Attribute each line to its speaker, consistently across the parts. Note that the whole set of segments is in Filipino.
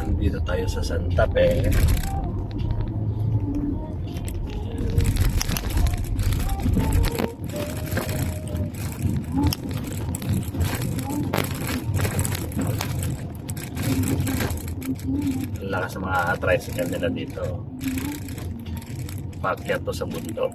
Speaker 1: Nandito tayo sa Santa Fe. Ang lakas ng mga tricycle nila dito. Paakyat to sa bundok.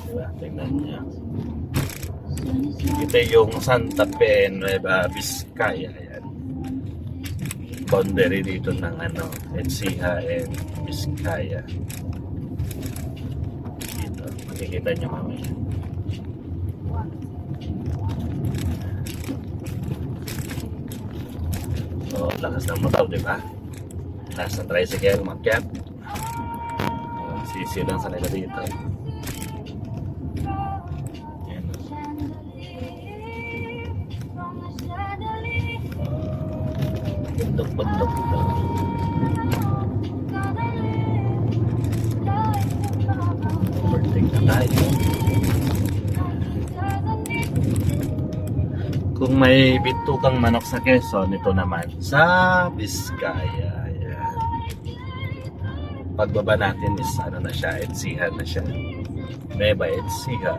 Speaker 1: Diba? Tingnan niya. Ito yung Santa Fe, Nueva Vizcaya. Ayan. Boundary dito ng Ecija and Vizcaya. Dito, makikita nyo mamaya. So, lakas ng motor, diba? Lakas ng tricycle, makyat. Sisi lang sa nila dito. Ayan. Bundok-bundok ito. Overtake na tayo. Kung may bitukang manok sa Quezon, ito naman sa Vizcaya. Ayan. Pagbaba natin is na siya, Ecija na siya. Nueva Ecija.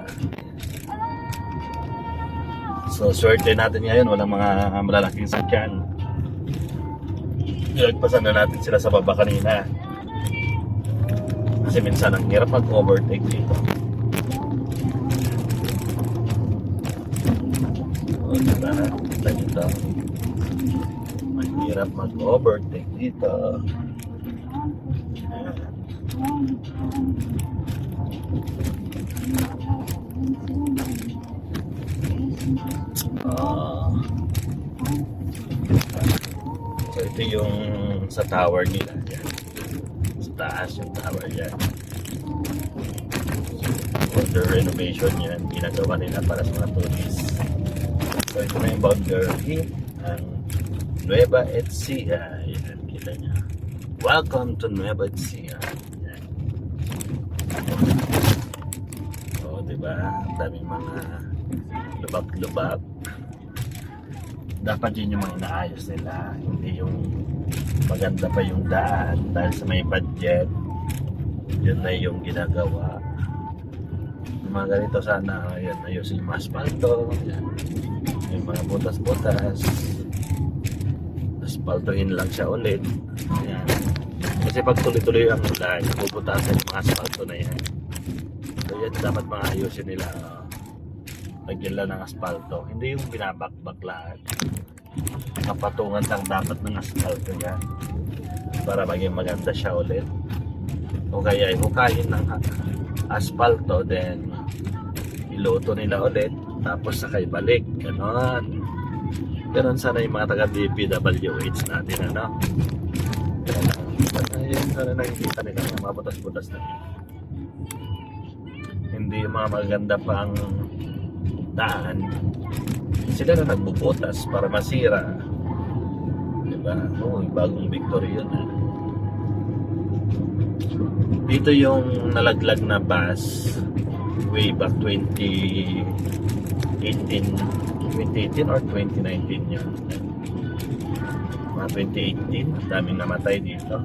Speaker 1: So swerte natin ngayon, walang mga malalaking sakyan. Nilagpasan na natin sila sa baba kanina. Kasi minsan ang hirap mag-overtake dito. O diba, kita dito. Mahirap mag-overtake dito. So ito yung sa tower nila. Yan. Sa taas yung tower yan. Under renovation yan. Ginagawa nila para sa mga tourists. So ito na yung boundary ng Nueva Ecija. Yan, kita nyo. Welcome to Nueva Ecija. Yan. O diba? Ang daming mga lubak-lubak. Dapat yun yung mga inaayos nila, hindi yung maganda pa yung daan dahil sa may budget. Yun na yung ginagawa. Yung mga ganito sana, ayan, ayusin yung asfalto, ayan. Yung mga butas-butas, aspaltohin lang siya ulit. Ayan. Kasi pag tuloy-tuloy ang ulan, puputasan yung mga asfalto na yan. So yan dapat mga ayusin nila. Lagyan lang ng aspalto, hindi yung binabakbak lahat. Kapatungan lang dapat ng aspalto yan para maging maganda siya ulit. O kaya ihukayin ng aspalto, then iluto nila ulit, tapos sakay balik. Ganon sana yung mga taga DPWH natin, ayun, sana nakikita nila yung mga butas-butas na hindi yung mga maganda pang daan, sila na nagbubutas para masira, diba? Bagong victory yun. Dito yung nalaglag na bus way back 2018 or 2019 yun. Mga 2018, daming namatay dito.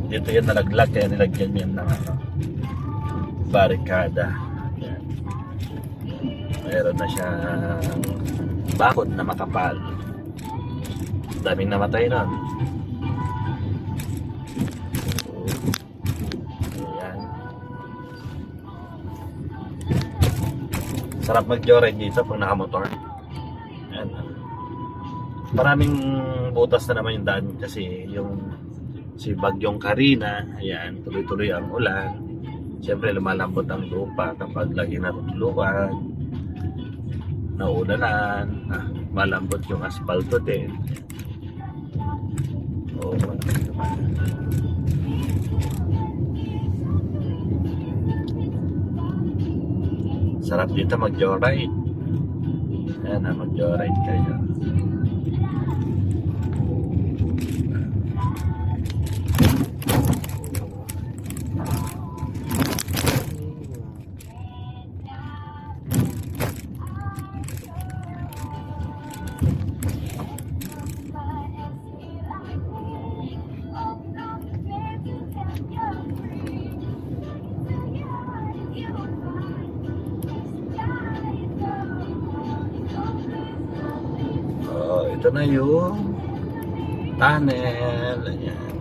Speaker 1: Dito yung nalaglag, kaya nilagyan yan ng barikada. Meron na siyang bakod na makapal. Daming namatay nun. Ayan. Sarap mag-joyride dito pag nakamotor. Ayan. Maraming butas na naman yung daan kasi yung si Bagyong Karina, ayan, tuloy-tuloy ang ulan. Siyempre lumalambot ang lupa kapag lagi natutuluan. Naulanan, malambot yung asfalto din. Sarap dito mag-joyride. Ayan na, mag-joyride kayo. Oh, ito na yung tunnel. Ayan.